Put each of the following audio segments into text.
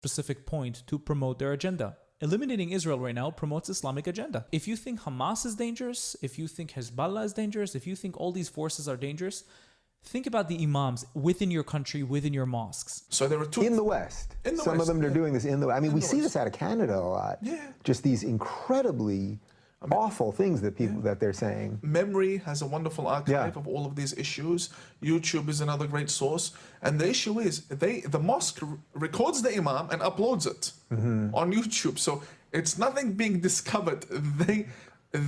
specific point to promote their agenda. Eliminating Israel right now promotes Islamic agenda. If you think Hamas is dangerous, if you think Hezbollah is dangerous, if you think all these forces are dangerous, think about the imams within your country, within your mosques. So there are two in the West. Some of them are doing this in the West. I mean, we see this out of Canada a lot. Yeah. Just these incredibly awful things that people that they're saying. Memory has a wonderful archive of all of these issues. YouTube is another great source. And the issue is the mosque records the imam and uploads it on YouTube. So it's nothing being discovered.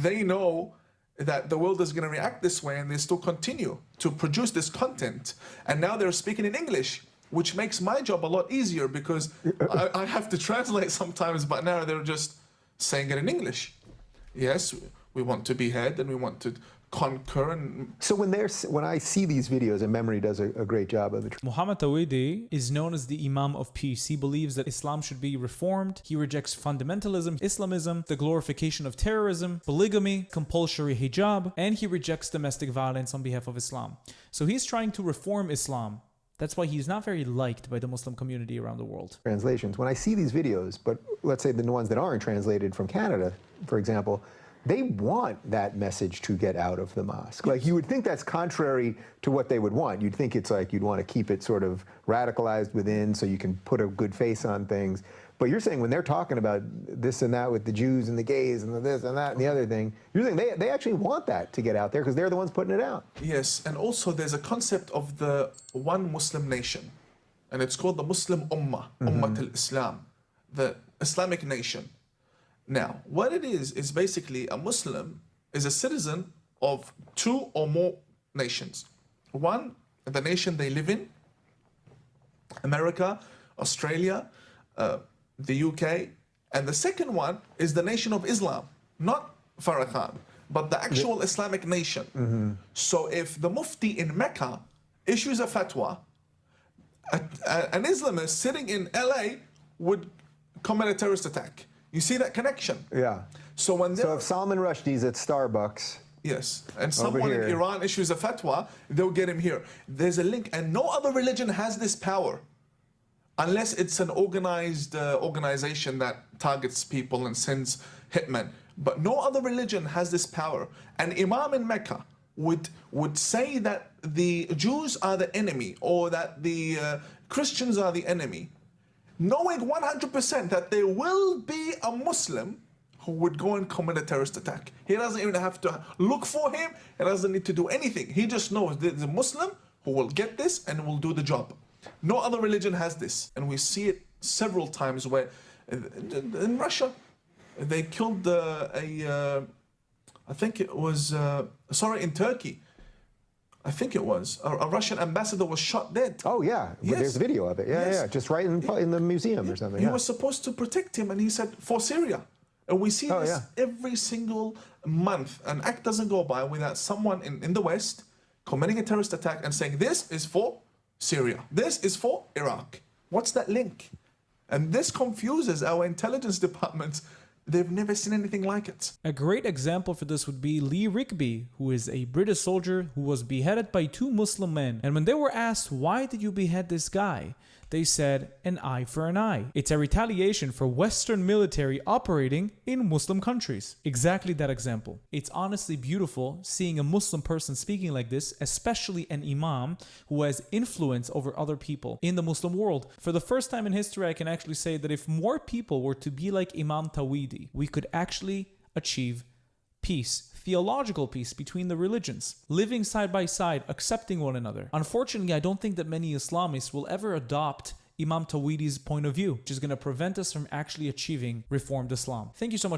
They know that the world is going to react this way, and they still continue to produce this content. And now they're speaking in English, which makes my job a lot easier because I have to translate sometimes, but now they're just saying it in English. Yes, we want to behead and we want to conquer. And so when I see these videos, and Memory does a great job of it. Muhammad Tawhidi is known as the Imam of Peace. He believes that Islam should be reformed. He rejects fundamentalism, Islamism, the glorification of terrorism, polygamy, compulsory hijab, and he rejects domestic violence on behalf of Islam. So he's trying to reform Islam. That's why he's not very liked by the Muslim community around the world. Translations. When I see these videos, but let's say the ones that aren't translated from Canada, for example, they want that message to get out of the mosque. Like, you would think that's contrary to what they would want. You'd think it's like you'd want to keep it sort of radicalized within so you can put a good face on things. But you're saying when they're talking about this and that with the Jews and the gays and the this and that and the other thing, you're saying they actually want that to get out there because they're the ones putting it out. Yes, and also there's a concept of the one Muslim nation, and it's called the Muslim Ummah, Ummat al-Islam, the Islamic nation. Now, what it is basically a Muslim is a citizen of two or more nations. One, the nation they live in, America, Australia, the UK, and the second one is the nation of Islam, not Farrakhan, but the actual Islamic nation. So if the Mufti in Mecca issues a fatwa, an Islamist sitting in LA would commit a terrorist attack. You see that connection? Yeah. So if Salman Rushdie's at Starbucks, yes, and someone in Iran issues a fatwa, they'll get him here. There's a link, and no other religion has this power, unless it's an organized organization that targets people and sends hitmen. But no other religion has this power. An imam in Mecca would say that the Jews are the enemy, or that the Christians are the enemy, knowing 100% that there will be a Muslim who would go and commit a terrorist attack. He doesn't even have to look for him. He doesn't need to do anything. He just knows there's a Muslim who will get this and will do the job. No other religion has this. And we see it several times where in Russia, they killed I think it was, in Turkey. I think it was. A Russian ambassador was shot dead. Oh, yeah. Yes. There's video of it. Yeah, yeah. Just right in the museum or something. He was supposed to protect him, and he said, for Syria. And we see this every single month. An act doesn't go by without someone in the West committing a terrorist attack and saying, this is for Syria. This is for Iraq. What's that link? And this confuses our intelligence departments. They've never seen anything like it. A great example for this would be Lee Rigby, who is a British soldier who was beheaded by two Muslim men. And when they were asked, why did you behead this guy? They said, an eye for an eye. It's a retaliation for Western military operating in Muslim countries. Exactly that example. It's honestly beautiful seeing a Muslim person speaking like this, especially an imam who has influence over other people in the Muslim world. For the first time in history, I can actually say that if more people were to be like Imam Tawhidi, we could actually achieve peace, theological peace between the religions, living side by side, accepting one another. Unfortunately, I don't think that many Islamists will ever adopt Imam Tawhidi's point of view, which is going to prevent us from actually achieving reformed Islam. Thank you so much.